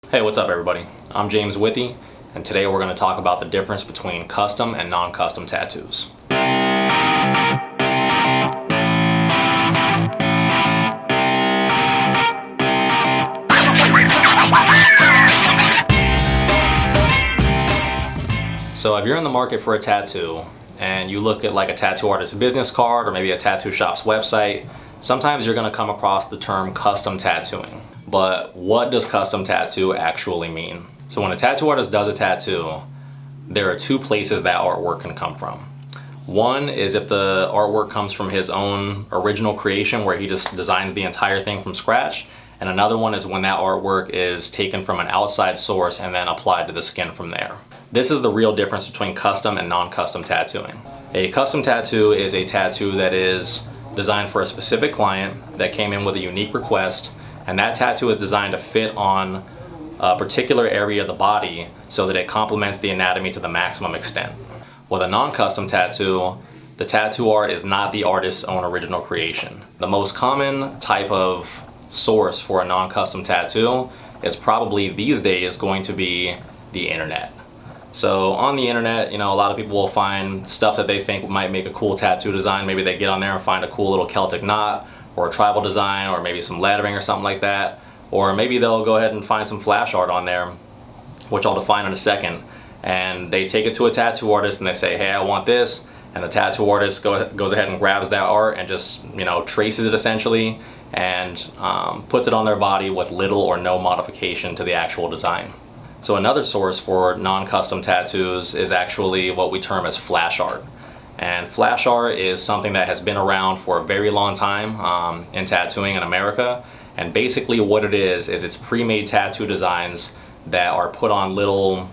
Hey, what's up everybody? I'm James Withy, and today we're going to talk about the difference between custom and non-custom tattoos. So if you're in the market for a tattoo and you look at like a tattoo artist's business card or maybe a tattoo shop's website, sometimes you're going to come across the term custom tattooing. But what does custom tattoo actually mean? So when a tattoo artist does a tattoo, there are two places that artwork can come from. One is if the artwork comes from his own original creation where he just designs the entire thing from scratch, and another one is when that artwork is taken from an outside source and then applied to the skin from there. This is the real difference between custom and non-custom tattooing. A custom tattoo is a tattoo that is designed for a specific client that came in with a unique request, and that tattoo is designed to fit on a particular area of the body so that it complements the anatomy to the maximum extent. With a non-custom tattoo, the tattoo art is not the artist's own original creation. The most common type of source for a non-custom tattoo is probably these days going to be the internet. So on the internet, a lot of people will find stuff that they think might make a cool tattoo design. Maybe they get on there and find a cool little Celtic knot or a tribal design or maybe some lettering or something like that. Or maybe they'll go ahead and find some flash art on there, which I'll define in a second. And they take it to a tattoo artist and they say, hey, I want this. And the tattoo artist goes ahead and grabs that art and just, traces it essentially and puts it on their body with little or no modification to the actual design. So another source for non-custom tattoos is actually what we term as flash art. And flash art is something that has been around for a very long time in tattooing in America. And basically what it is it's pre-made tattoo designs that are put on little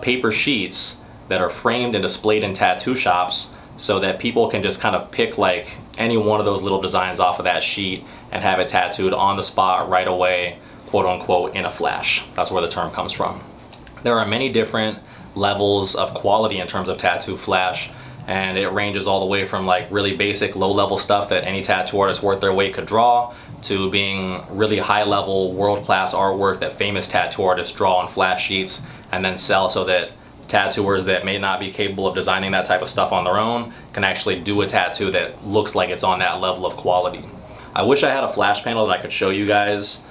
paper sheets that are framed and displayed in tattoo shops so that people can just kind of pick like any one of those little designs off of that sheet and have it tattooed on the spot right away, quote unquote, in a flash. That's where the term comes from. There are many different levels of quality in terms of tattoo flash, and it ranges all the way from like really basic low-level stuff that any tattoo artist worth their weight could draw to being really high-level world-class artwork that famous tattoo artists draw on flash sheets and then sell so that tattooers that may not be capable of designing that type of stuff on their own can actually do a tattoo that looks like it's on that level of quality. I wish I had a flash panel that I could show you guys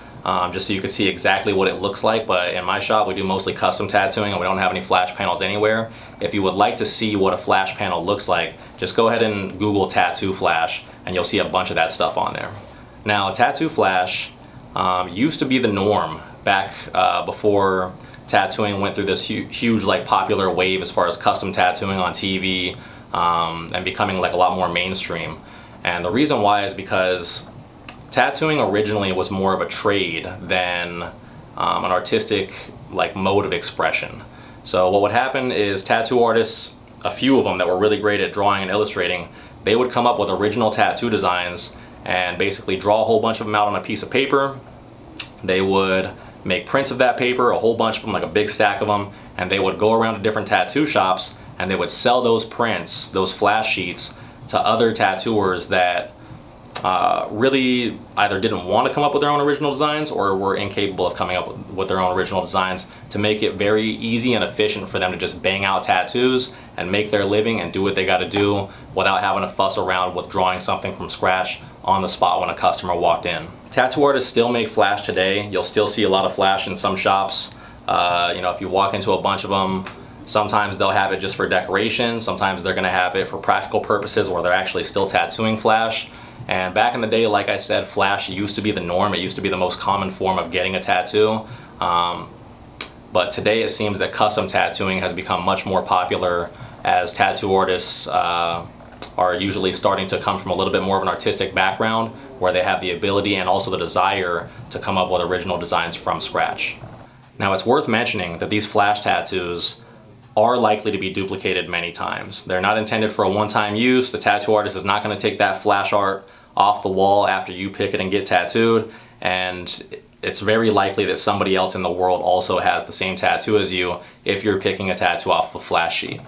just so you could see exactly what it looks like, but in my shop we do mostly custom tattooing and we don't have any flash panels anywhere. If you would like to see what a flash panel looks like, just go ahead and Google tattoo flash and you'll see a bunch of that stuff on there. Now, tattoo flash used to be the norm back before tattooing went through this huge like popular wave as far as custom tattooing on TV and becoming like a lot more mainstream. And the reason why is because tattooing originally was more of a trade than an artistic like mode of expression. So what would happen is tattoo artists, a few of them that were really great at drawing and illustrating, they would come up with original tattoo designs and basically draw a whole bunch of them out on a piece of paper. They would make prints of that paper, a whole bunch of them, like a big stack of them, and they would go around to different tattoo shops and they would sell those prints, those flash sheets, to other tattooers that really either didn't want to come up with their own original designs or were incapable of coming up with their own original designs, to make it very easy and efficient for them to just bang out tattoos and make their living and do what they got to do without having to fuss around with drawing something from scratch on the spot when a customer walked in. Tattoo artists still make flash today. You'll still see a lot of flash in some shops. If you walk into a bunch of them, sometimes they'll have it just for decoration. Sometimes they're going to have it for practical purposes where they're actually still tattooing flash. And back in the day, like I said, flash used to be the norm. It used to be the most common form of getting a tattoo. But today it seems that custom tattooing has become much more popular as tattoo artists are usually starting to come from a little bit more of an artistic background where they have the ability and also the desire to come up with original designs from scratch. Now, it's worth mentioning that these flash tattoos are likely to be duplicated many times. They're not intended for a one-time use. The tattoo artist is not going to take that flash art off the wall after you pick it and get tattooed, and it's very likely that somebody else in the world also has the same tattoo as you if you're picking a tattoo off of a flash sheet.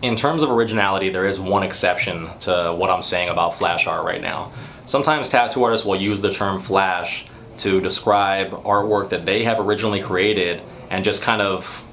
In terms of originality, there is one exception to what I'm saying about flash art right now. Sometimes tattoo artists will use the term flash to describe artwork that they have originally created and just kind of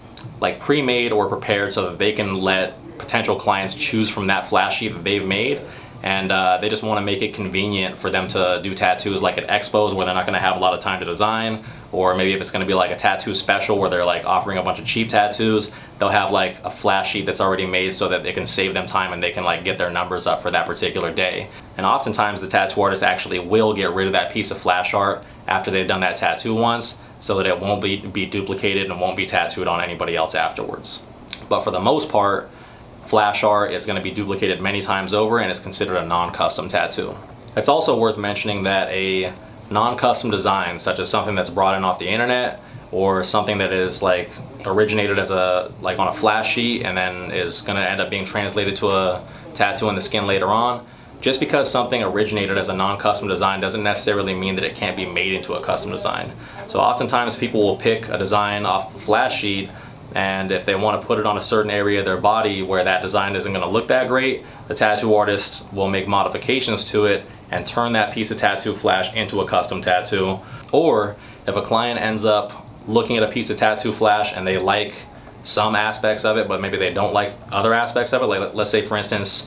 like pre-made or prepared so that they can let potential clients choose from that flash sheet that they've made. And they just want to make it convenient for them to do tattoos like at expos where they're not going to have a lot of time to design, or maybe if it's going to be like a tattoo special where they're like offering a bunch of cheap tattoos, they'll have like a flash sheet that's already made so that it can save them time and they can like get their numbers up for that particular day. And oftentimes the tattoo artist actually will get rid of that piece of flash art after they've done that tattoo once so that it won't be duplicated and won't be tattooed on anybody else afterwards. But for the most part, flash art is going to be duplicated many times over and is considered a non-custom tattoo. It's also worth mentioning that a non-custom design, such as something that's brought in off the internet or something that is like originated as like on a flash sheet and then is going to end up being translated to a tattoo on the skin later on, just because something originated as a non-custom design doesn't necessarily mean that it can't be made into a custom design. So oftentimes people will pick a design off a flash sheet, and if they want to put it on a certain area of their body where that design isn't going to look that great, the tattoo artist will make modifications to it and turn that piece of tattoo flash into a custom tattoo. Or if a client ends up looking at a piece of tattoo flash and they like some aspects of it, but maybe they don't like other aspects of it, like let's say for instance,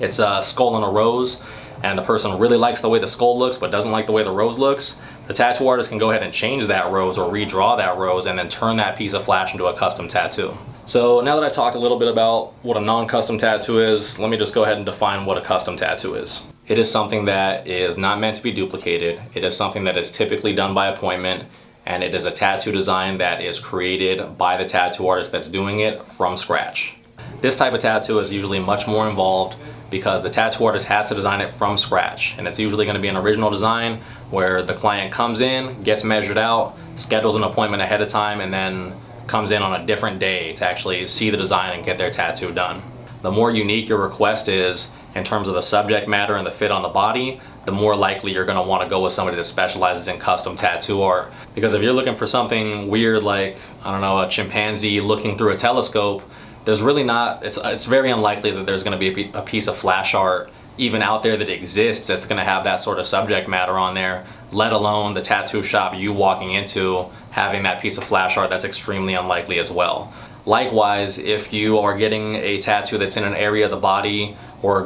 it's a skull and a rose, and the person really likes the way the skull looks but doesn't like the way the rose looks, the tattoo artist can go ahead and change that rose or redraw that rose and then turn that piece of flash into a custom tattoo. So now that I talked a little bit about what a non-custom tattoo is, let me just go ahead and define what a custom tattoo is. It is something that is not meant to be duplicated. It is something that is typically done by appointment, and it is a tattoo design that is created by the tattoo artist that's doing it from scratch. This type of tattoo is usually much more involved because the tattoo artist has to design it from scratch, and it's usually going to be an original design where the client comes in, gets measured out, schedules an appointment ahead of time, and then comes in on a different day to actually see the design and get their tattoo done. The more unique your request is in terms of the subject matter and the fit on the body, the more likely you're going to want to go with somebody that specializes in custom tattoo art. Because if you're looking for something weird like, I don't know, a chimpanzee looking through a telescope, there's really not, it's very unlikely that there's going to be a piece of flash art even out there that exists that's going to have that sort of subject matter on there, let alone the tattoo shop you walking into having that piece of flash art. That's extremely unlikely as well. Likewise, if you are getting a tattoo that's in an area of the body or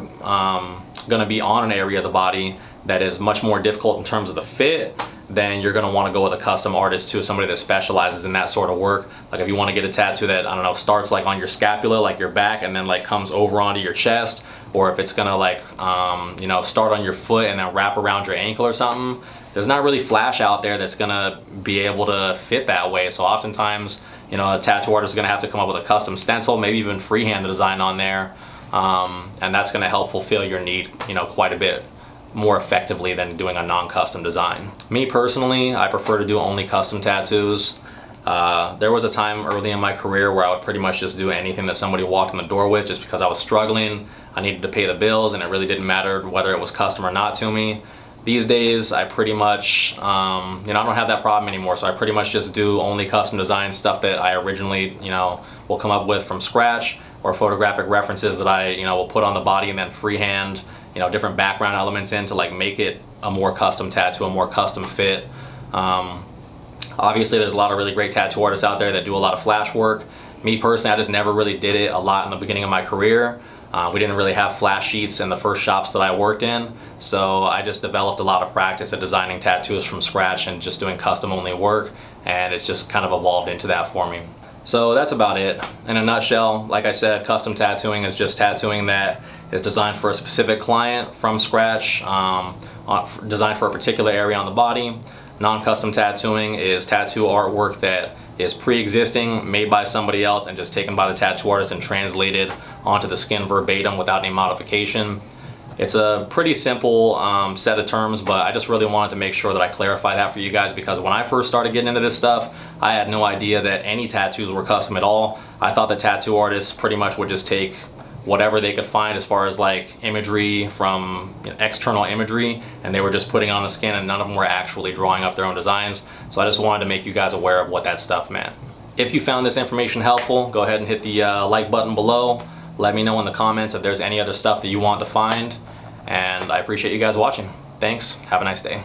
going to be on an area of the body that is much more difficult in terms of the fit, then you're going to want to go with a custom artist too, somebody that specializes in that sort of work. Like if you want to get a tattoo that, I don't know, starts like on your scapula, like your back, and then like comes over onto your chest, or if it's going to like, you know, start on your foot and then wrap around your ankle or something, there's not really flash out there that's going to be able to fit that way. So oftentimes, you know, a tattoo artist is going to have to come up with a custom stencil, maybe even freehand the design on there, and that's going to help fulfill your need, you know, quite a bit more effectively than doing a non-custom design. Me personally, I prefer to do only custom tattoos. There was a time early in my career where I would pretty much just do anything that somebody walked in the door with just because I was struggling. I needed to pay the bills and it really didn't matter whether it was custom or not to me. These days, I pretty much, you know, I don't have that problem anymore, so I pretty much just do only custom design stuff that I originally, you know, will come up with from scratch, or photographic references that I, you know, will put on the body and then freehand, you know, different background elements in to like make it a more custom tattoo, a more custom fit. Obviously, there's a lot of really great tattoo artists out there that do a lot of flash work. Me personally, I just never really did it a lot in the beginning of my career. We didn't really have flash sheets in the first shops that I worked in, so I just developed a lot of practice at designing tattoos from scratch and just doing custom only work, and it's just kind of evolved into that for me. So that's about it. In a nutshell, like I said, custom tattooing is just tattooing that is designed for a specific client from scratch, designed for a particular area on the body. Non-custom tattooing is tattoo artwork that is pre-existing, made by somebody else, and just taken by the tattoo artist and translated onto the skin verbatim without any modification. It's a pretty simple set of terms, but I just really wanted to make sure that I clarify that for you guys, because when I first started getting into this stuff, I had no idea that any tattoos were custom at all. I thought that tattoo artists pretty much would just take whatever they could find as far as like imagery from, you know, external imagery, and they were just putting it on the skin, and none of them were actually drawing up their own designs. So I just wanted to make you guys aware of what that stuff meant. If you found this information helpful, go ahead and hit the like button below. Let me know in the comments if there's any other stuff that you want to find, and I appreciate you guys watching. Thanks, have a nice day.